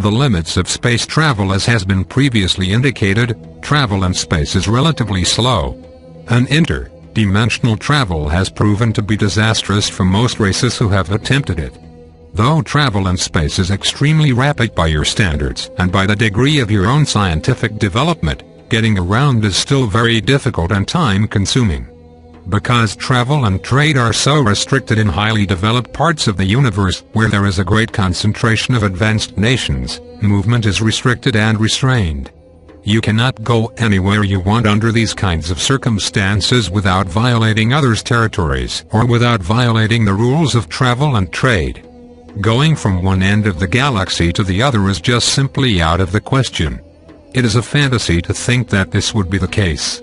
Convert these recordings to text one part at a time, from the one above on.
the limits of space travel. As has been previously indicated, travel in space is relatively slow. An interdimensional travel has proven to be disastrous for most races who have attempted it. Though travel in space is extremely rapid by your standards and by the degree of your own scientific development, getting around is still very difficult and time-consuming. Because travel and trade are so restricted in highly developed parts of the universe where there is a great concentration of advanced nations, movement is restricted and restrained. You cannot go anywhere you want under these kinds of circumstances without violating others' territories or without violating the rules of travel and trade. Going from one end of the galaxy to the other is just simply out of the question. It is a fantasy to think that this would be the case.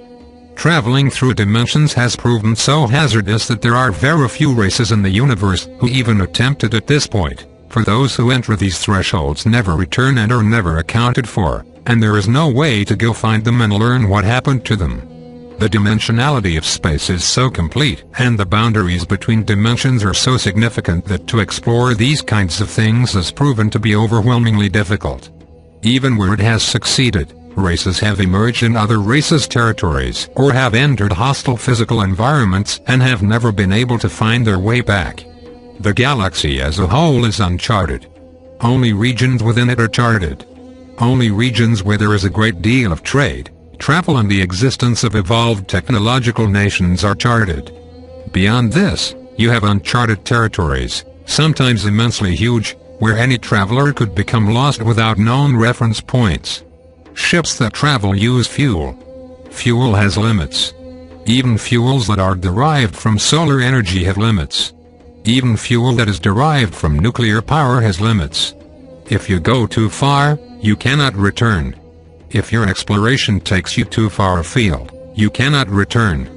Traveling through dimensions has proven so hazardous that there are very few races in the universe who even attempt it at this point, for those who enter these thresholds never return and are never accounted for, and there is no way to go find them and learn what happened to them. The dimensionality of space is so complete, and the boundaries between dimensions are so significant that to explore these kinds of things has proven to be overwhelmingly difficult. Even where it has succeeded, races have emerged in other races' territories or have entered hostile physical environments and have never been able to find their way back. The galaxy as a whole is uncharted. Only regions within it are charted. Only regions where there is a great deal of trade, travel and the existence of evolved technological nations are charted. Beyond this, you have uncharted territories, sometimes immensely huge, where any traveler could become lost without known reference points. Ships that travel use fuel. Fuel has limits. Even fuels that are derived from solar energy have limits. Even fuel that is derived from nuclear power has limits. If you go too far, you cannot return. If your exploration takes you too far afield, you cannot return.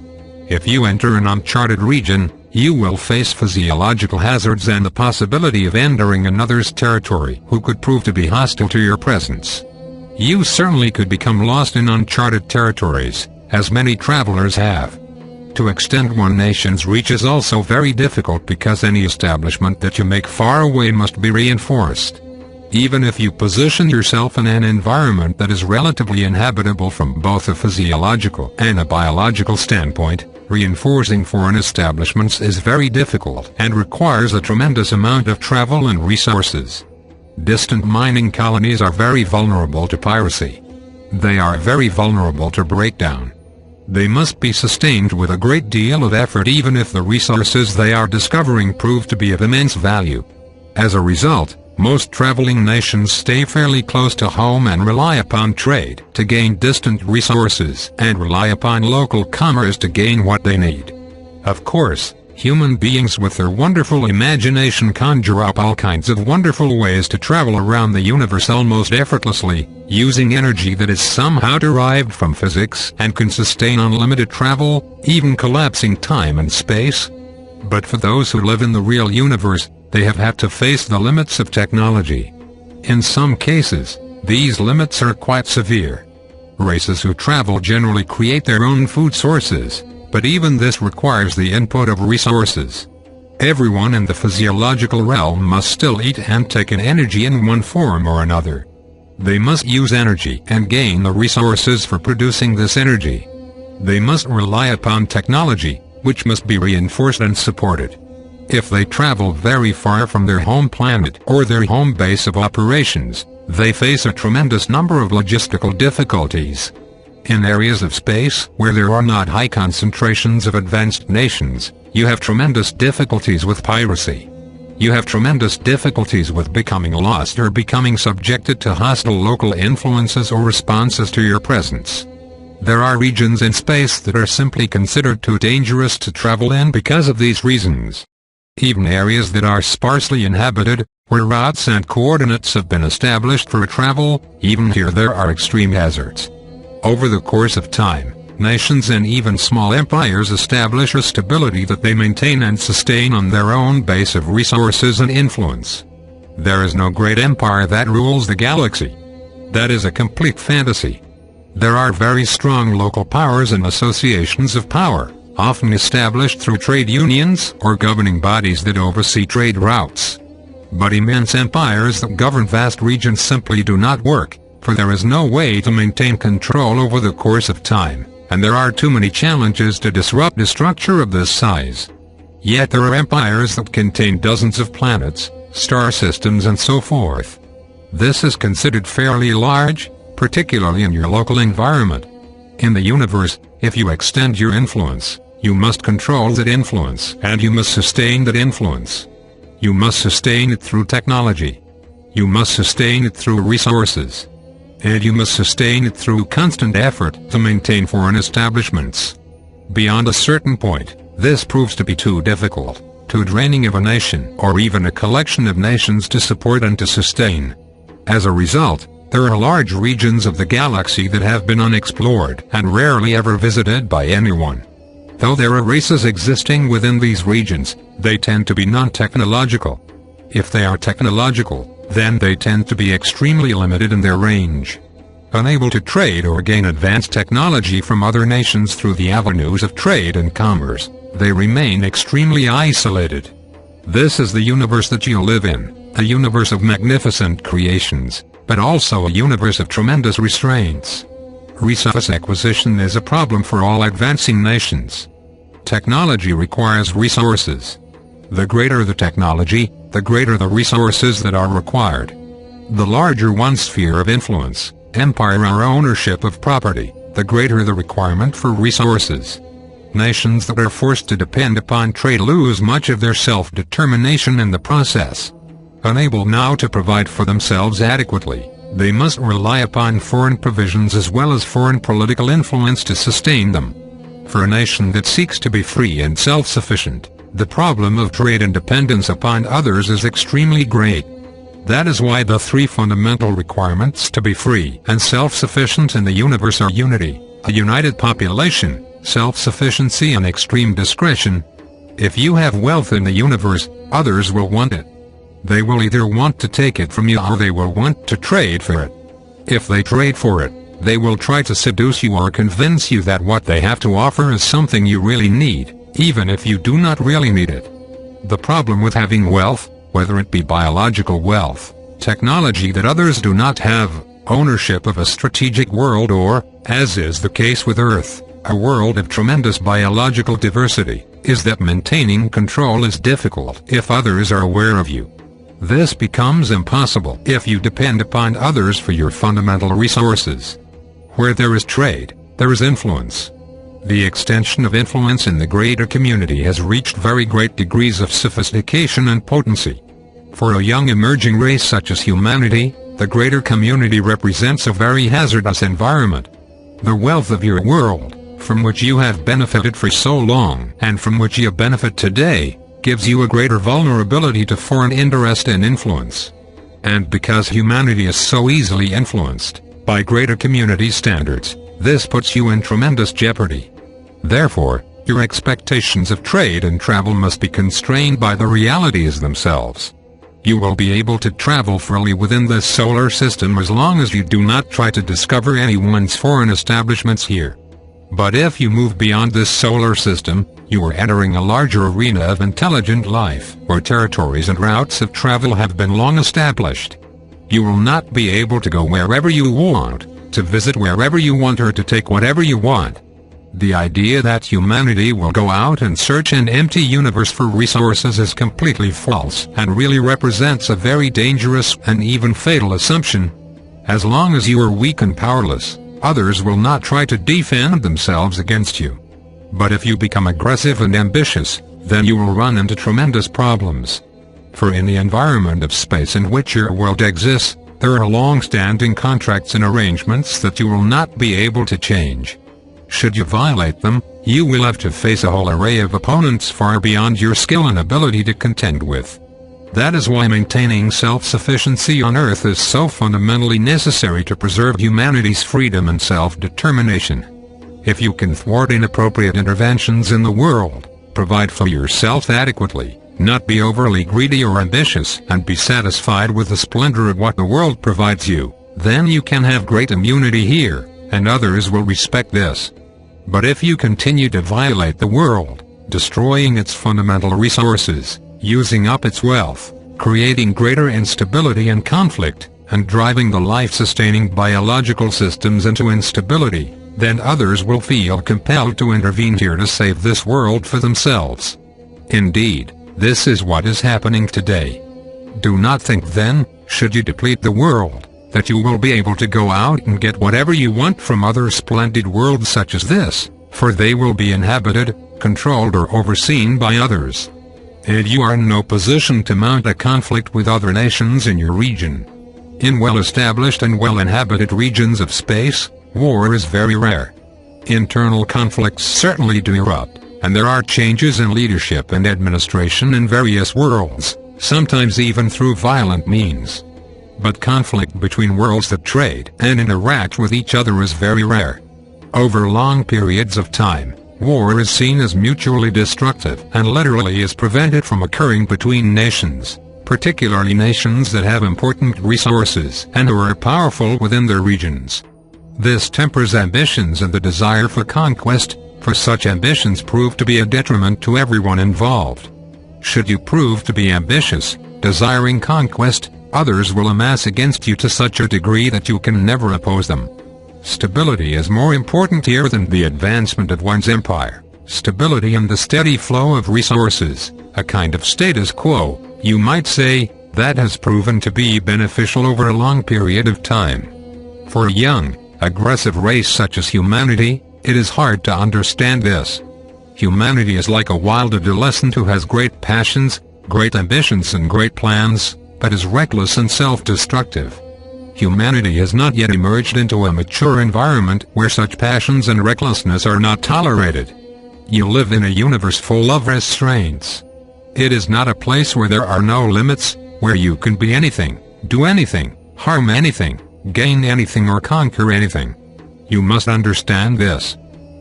If you enter an uncharted region, you will face physiological hazards and the possibility of entering another's territory who could prove to be hostile to your presence. You certainly could become lost in uncharted territories, as many travelers have. To extend one nation's reach is also very difficult because any establishment that you make far away must be reinforced. Even if you position yourself in an environment that is relatively inhabitable from both a physiological and a biological standpoint, reinforcing foreign establishments is very difficult and requires a tremendous amount of travel and resources. Distant mining colonies are very vulnerable to piracy. They are very vulnerable to breakdown. They must be sustained with a great deal of effort even if the resources they are discovering prove to be of immense value. As a result, most traveling nations stay fairly close to home and rely upon trade to gain distant resources and rely upon local commerce to gain what they need. Of course, human beings with their wonderful imagination conjure up all kinds of wonderful ways to travel around the universe almost effortlessly, using energy that is somehow derived from physics and can sustain unlimited travel, even collapsing time and space. But for those who live in the real universe, they have had to face the limits of technology. In some cases, these limits are quite severe. Races who travel generally create their own food sources, but even this requires the input of resources. Everyone in the physiological realm must still eat and take in energy in one form or another. They must use energy and gain the resources for producing this energy. They must rely upon technology, which must be reinforced and supported. If they travel very far from their home planet or their home base of operations, they face a tremendous number of logistical difficulties. In areas of space where there are not high concentrations of advanced nations, you have tremendous difficulties with piracy. You have tremendous difficulties with becoming lost or becoming subjected to hostile local influences or responses to your presence. There are regions in space that are simply considered too dangerous to travel in because of these reasons. Even areas that are sparsely inhabited, where routes and coordinates have been established for travel, even here there are extreme hazards. Over the course of time, nations and even small empires establish a stability that they maintain and sustain on their own base of resources and influence. There is no great empire that rules the galaxy. That is a complete fantasy. There are very strong local powers and associations of power, often established through trade unions or governing bodies that oversee trade routes. But immense empires that govern vast regions simply do not work, for there is no way to maintain control over the course of time, and there are too many challenges to disrupt a structure of this size. Yet there are empires that contain dozens of planets, star systems and so forth. This is considered fairly large, particularly in your local environment. In the universe, if you extend your influence, you must control that influence and you must sustain that influence. You must sustain it through technology. You must sustain it through resources. And you must sustain it through constant effort to maintain foreign establishments. Beyond a certain point, this proves to be too difficult, too draining of a nation or even a collection of nations to support and to sustain. As a result, there are large regions of the galaxy that have been unexplored and rarely ever visited by anyone. Though there are races existing within these regions, they tend to be non-technological. If they are technological, then they tend to be extremely limited in their range. Unable to trade or gain advanced technology from other nations through the avenues of trade and commerce, they remain extremely isolated. This is the universe that you live in, a universe of magnificent creations, but also a universe of tremendous restraints. Resource acquisition is a problem for all advancing nations. Technology requires resources. The greater the technology, the greater the resources that are required. The larger one's sphere of influence, empire or ownership of property, the greater the requirement for resources. Nations that are forced to depend upon trade lose much of their self-determination in the process. Unable now to provide for themselves adequately, they must rely upon foreign provisions as well as foreign political influence to sustain them. For a nation that seeks to be free and self-sufficient, the problem of trade and dependence upon others is extremely great. That is why the three fundamental requirements to be free and self-sufficient in the universe are unity, a united population, self-sufficiency and extreme discretion. If you have wealth in the universe, others will want it. They will either want to take it from you or they will want to trade for it. If they trade for it, they will try to seduce you or convince you that what they have to offer is something you really need, even if you do not really need it. The problem with having wealth, whether it be biological wealth, technology that others do not have, ownership of a strategic world or, as is the case with Earth, a world of tremendous biological diversity, is that maintaining control is difficult if others are aware of you. This becomes impossible if you depend upon others for your fundamental resources. Where there is trade, there is influence. The extension of influence in the greater community has reached very great degrees of sophistication and potency. For a young emerging race such as humanity, the greater community represents a very hazardous environment. The wealth of your world, from which you have benefited for so long and from which you benefit today, gives you a greater vulnerability to foreign interest and influence. And because humanity is so easily influenced by greater community standards, this puts you in tremendous jeopardy. Therefore, your expectations of trade and travel must be constrained by the realities themselves. You will be able to travel freely within this solar system as long as you do not try to discover anyone's foreign establishments here. But if you move beyond this solar system, you are entering a larger arena of intelligent life, where territories and routes of travel have been long established. You will not be able to go wherever you want, to visit wherever you want or to take whatever you want. The idea that humanity will go out and search an empty universe for resources is completely false and really represents a very dangerous and even fatal assumption. As long as you are weak and powerless, others will not try to defend themselves against you. But if you become aggressive and ambitious, then you will run into tremendous problems. For in the environment of space in which your world exists, there are long-standing contracts and arrangements that you will not be able to change. Should you violate them, you will have to face a whole array of opponents far beyond your skill and ability to contend with. That is why maintaining self-sufficiency on Earth is so fundamentally necessary to preserve humanity's freedom and self-determination. If you can thwart inappropriate interventions in the world, provide for yourself adequately, not be overly greedy or ambitious, and be satisfied with the splendor of what the world provides you, then you can have great immunity here, and others will respect this. But if you continue to violate the world, destroying its fundamental resources, using up its wealth, creating greater instability and conflict, and driving the life-sustaining biological systems into instability, then others will feel compelled to intervene here to save this world for themselves. Indeed, this is what is happening today. Do not think then, should you deplete the world, that you will be able to go out and get whatever you want from other splendid worlds such as this, for they will be inhabited, controlled or overseen by others. And you are in no position to mount a conflict with other nations in your region. In well-established and well-inhabited regions of space, war is very rare. Internal conflicts certainly do erupt, and there are changes in leadership and administration in various worlds, sometimes even through violent means. But conflict between worlds that trade and interact with each other is very rare. Over long periods of time, war is seen as mutually destructive and literally is prevented from occurring between nations, particularly nations that have important resources and who are powerful within their regions. This tempers ambitions and the desire for conquest, for such ambitions prove to be a detriment to everyone involved. Should you prove to be ambitious, desiring conquest, others will amass against you to such a degree that you can never oppose them. Stability is more important here than the advancement of one's empire. Stability and the steady flow of resources, a kind of status quo, you might say, that has proven to be beneficial over a long period of time. For a young, aggressive race such as humanity, it is hard to understand this. Humanity is like a wild adolescent who has great passions, great ambitions and great plans, but is reckless and self-destructive. Humanity has not yet emerged into a mature environment where such passions and recklessness are not tolerated. You live in a universe full of restraints. It is not a place where there are no limits, where you can be anything, do anything, harm anything, gain anything or conquer anything. You must understand this.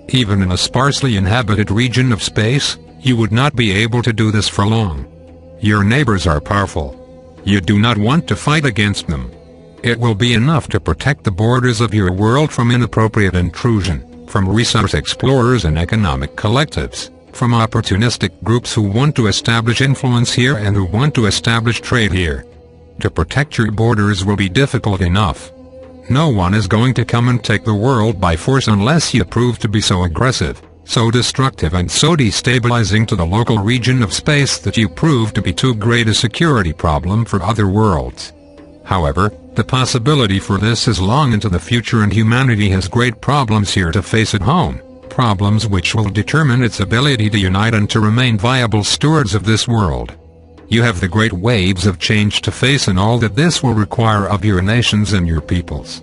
Even in a sparsely inhabited region of space, you would not be able to do this for long. Your neighbors are powerful. You do not want to fight against them. It will be enough to protect the borders of your world from inappropriate intrusion, from resource explorers and economic collectives, from opportunistic groups who want to establish influence here and who want to establish trade here. To protect your borders will be difficult enough. No one is going to come and take the world by force unless you prove to be so aggressive, so destructive and so destabilizing to the local region of space that you prove to be too great a security problem for other worlds. However, the possibility for this is long into the future and humanity has great problems here to face at home, problems which will determine its ability to unite and to remain viable stewards of this world. You have the great waves of change to face and all that this will require of your nations and your peoples.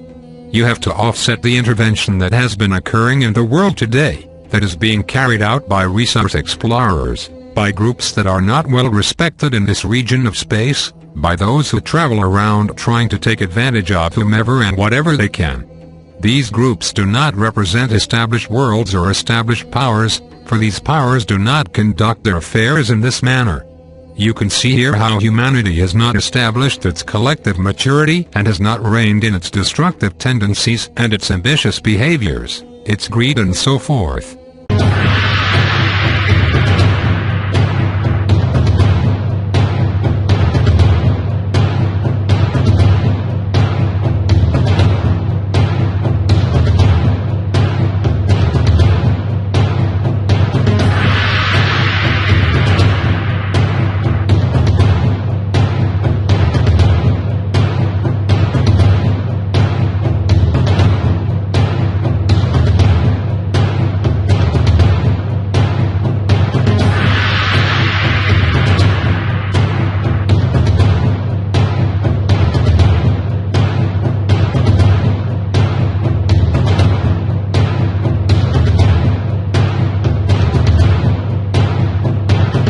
You have to offset the intervention that has been occurring in the world today, that is being carried out by resource explorers, by groups that are not well respected in this region of space, by those who travel around trying to take advantage of whomever and whatever they can. These groups do not represent established worlds or established powers, for these powers do not conduct their affairs in this manner. You can see here how humanity has not established its collective maturity and has not reined in its destructive tendencies and its ambitious behaviors, its greed and so forth.